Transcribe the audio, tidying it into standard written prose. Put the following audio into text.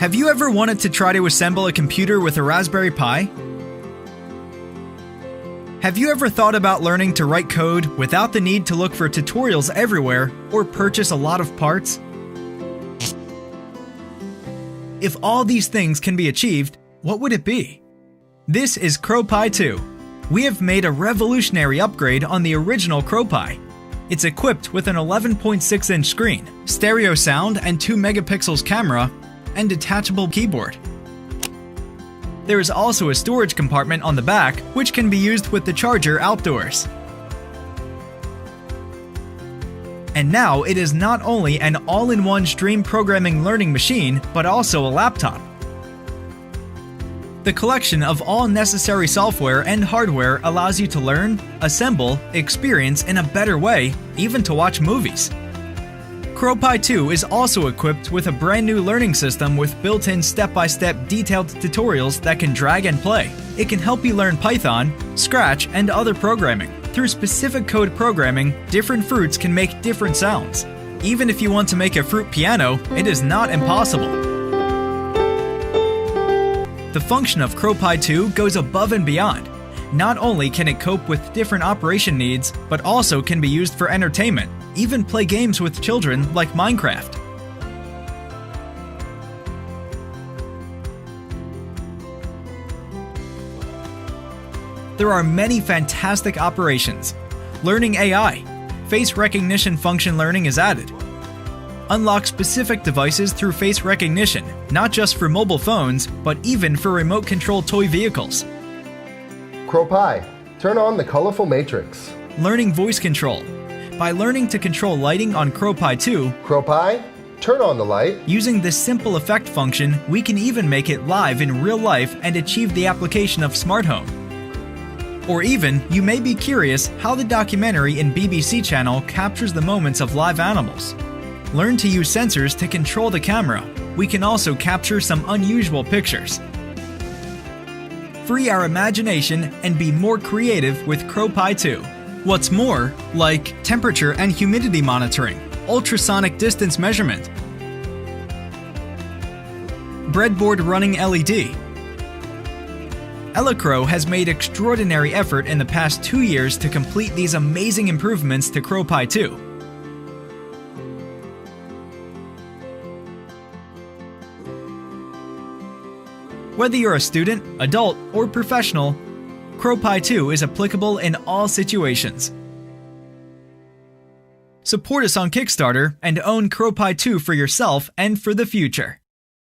Have you ever wanted to try to assemble a computer with a Raspberry Pi? Have you ever thought about learning to write code without the need to look for tutorials everywhere or purchase a lot of parts? If all these things can be achieved, what would it be? This is CrowPi2. We have made a revolutionary upgrade on the original CrowPi. It's equipped with an 11.6-inch screen, stereo sound and 2 megapixels camera, and detachable keyboard. There is also a storage compartment on the back, which can be used with the charger outdoors. And now it is not only an all-in-one stream programming learning machine, but also a laptop. The collection of all necessary software and hardware allows you to learn, assemble, experience in a better way, even to watch movies. CrowPi2 is also equipped with a brand new learning system with built-in step-by-step detailed tutorials that can drag and play. It can help you learn Python, Scratch, and other programming. Through specific code programming, different fruits can make different sounds. Even if you want to make a fruit piano, it is not impossible. The function of CrowPi2 goes above and beyond. Not only can it cope with different operation needs, but also can be used for entertainment, even play games with children like Minecraft. There are many fantastic operations. Learning AI, face recognition function learning is added. Unlock specific devices through face recognition, not just for mobile phones, but even for remote-controlled toy vehicles. CrowPi, turn on the colorful matrix. Learning voice control. By learning to control lighting on CrowPi2, CrowPi, turn on the light. Using this simple effect function, we can even make it live in real life and achieve the application of smart home. Or even, you may be curious how the documentary in BBC channel captures the moments of live animals. Learn to use sensors to control the camera. We can also capture some unusual pictures. Free our imagination and be more creative with CrowPi2. What's more, like temperature and humidity monitoring, ultrasonic distance measurement, breadboard running LED. EllaCrow has made extraordinary effort in the past 2 years to complete these amazing improvements to CrowPi2. Whether you're a student, adult, or professional, CrowPi2 is applicable in all situations. Support us on Kickstarter and own CrowPi2 for yourself and for the future.